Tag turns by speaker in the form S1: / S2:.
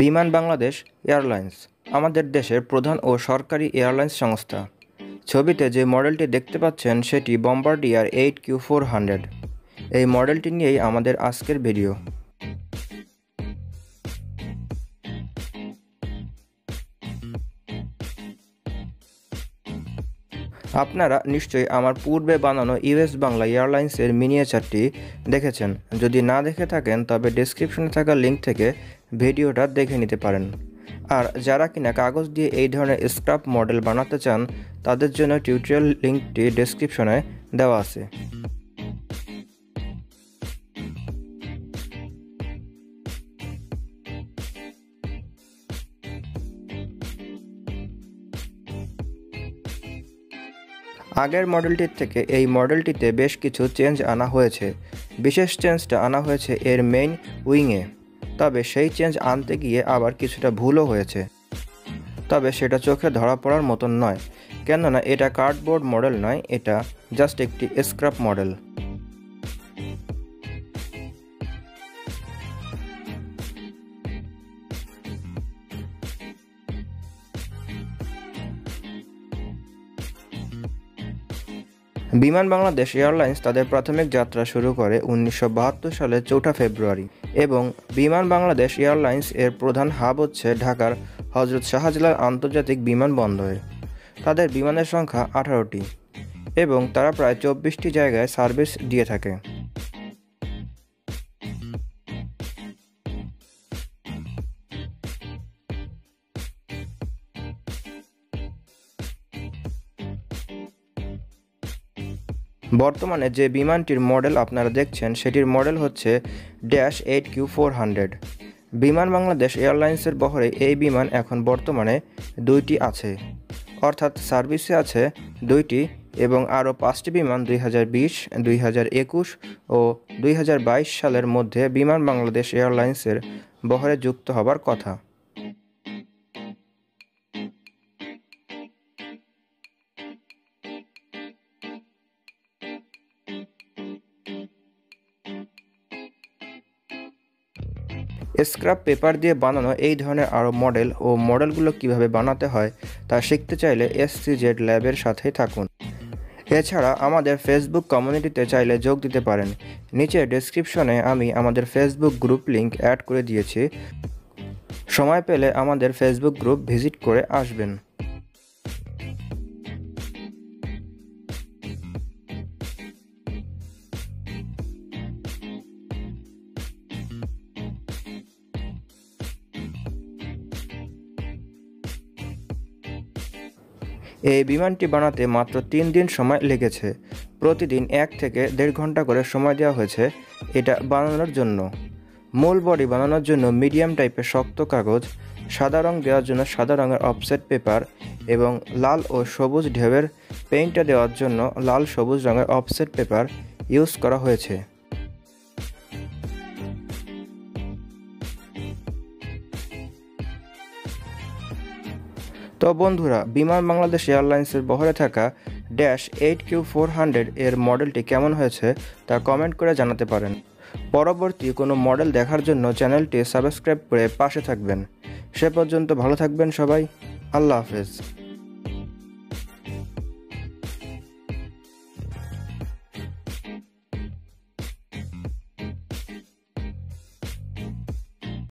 S1: বিমান বাংলাদেশ এয়ারলাইন্স আমাদের দেশের প্রধান ও সরকারি এয়ারলাইন্স সংস্থা। ছবিতে যে মডেলটি দেখতে পাচ্ছেন সেটি বম্বারডিয়ার 8Q400। এই মডেলটি নিয়েই আমাদের আজকের ভিডিও। আপনারা নিশ্চয়ই আমার পূর্বে বানানো ইউএস বাংলা এয়ারলাইন্সের মিনিয়েচারটি দেখেছেন। যদি না দেখে থাকেন তবে ডেসক্রিপশনে থাকা লিঙ্ক থেকে ভিডিওটা দেখে নিতে পারেন। আর যারা কিনা কাগজ দিয়ে এই ধরনের স্ক্র্যাপ মডেল বানাতে চান তাদের জন্য টিউটোরিয়াল লিঙ্কটি ডেসক্রিপশনে দেওয়া আছে। আগের মডেলটির থেকে এই মডেলটিতে বেশ কিছু চেঞ্জ আনা হয়েছে। বিশেষ চেঞ্জটা আনা হয়েছে এর মেইন উইংয়ে, তবে সেই চেঞ্জ আনতে গিয়ে আবার কিছুটা ভুলও হয়েছে। তবে সেটা চোখে ধরা পড়ার মতন নয়, কেননা এটা কার্ডবোর্ড মডেল নয়, এটা জাস্ট একটি স্ক্র্যাপ মডেল। বিমান বাংলাদেশ এয়ারলাইন্স তাদের প্রাথমিক যাত্রা শুরু করে 1972 সালের 4 ফেব্রুয়ারি এবং বিমান বাংলাদেশ এয়ারলাইন্স এর প্রধান হাব হচ্ছে ঢাকার হজরত শাহজালাল আন্তর্জাতিক বিমানবন্দরে। তাদের বিমানের সংখ্যা 18টি এবং তারা প্রায় 24টি জায়গায় সার্ভিস দিয়ে থাকে। বর্তমানে যে বিমানটির মডেল আপনারা দেখছেন সেটির মডেল হচ্ছে -8Q400। বিমান বাংলাদেশ এয়ারলাইন্সের বহরে এই বিমান এখন বর্তমানে 2টি আছে, অর্থাৎ সার্ভিসে আছে 2টি এবং আরও 5টি বিমান 2020, 2021 ও 2022 সালের মধ্যে বিমান বাংলাদেশ এয়ারলাইন্সের বহরে যুক্ত হবার কথা। স্ক্র্যাপ পেপার দিয়ে বানানো এই ধরনের আরও মডেল ও মডেলগুলো কিভাবে বানাতে হয় তা শিখতে চাইলে sczlab-এর সাথেই থাকুন। এছাড়া আমাদের ফেসবুক কমিউনিটিতে চাইলে যোগ দিতে পারেন। নিচে ডেসক্রিপশনে আমি আমাদের ফেসবুক গ্রুপ লিংক অ্যাড করে দিয়েছি, সময় পেলে আমাদের ফেসবুক গ্রুপ ভিজিট করে আসবেন। এই বিমানটি বানাতে মাত্র 3 দিন সময় লেগেছে। প্রতিদিন 1 থেকে 1.5 ঘন্টা করে সময় দেওয়া হয়েছে এটা বানানোর জন্য। মূল বডি বানানোর জন্য মিডিয়াম টাইপের শক্ত কাগজ, সাদা রং দেওয়ার জন্য সাদা রঙের অফসেট পেপার এবং লাল ও সবুজ ঢেউয়ের পেইন্টটা দেওয়ার জন্য লাল সবুজ রঙের অফসেট পেপার ইউজ করা হয়েছে। তো বন্ধুরা, বিমান বাংলাদেশ এয়ারলাইন্সের বহরে থাকা -8Q400 এর মডেলটি কেমন হয়েছে তা কমেন্ট করে জানাতে পারেন। পরবর্তী কোনো মডেল দেখার জন্য চ্যানেলটি সাবস্ক্রাইব করে পাশে থাকবেন। সে পর্যন্ত ভালো থাকবেন সবাই। আল্লাহ হাফেজ।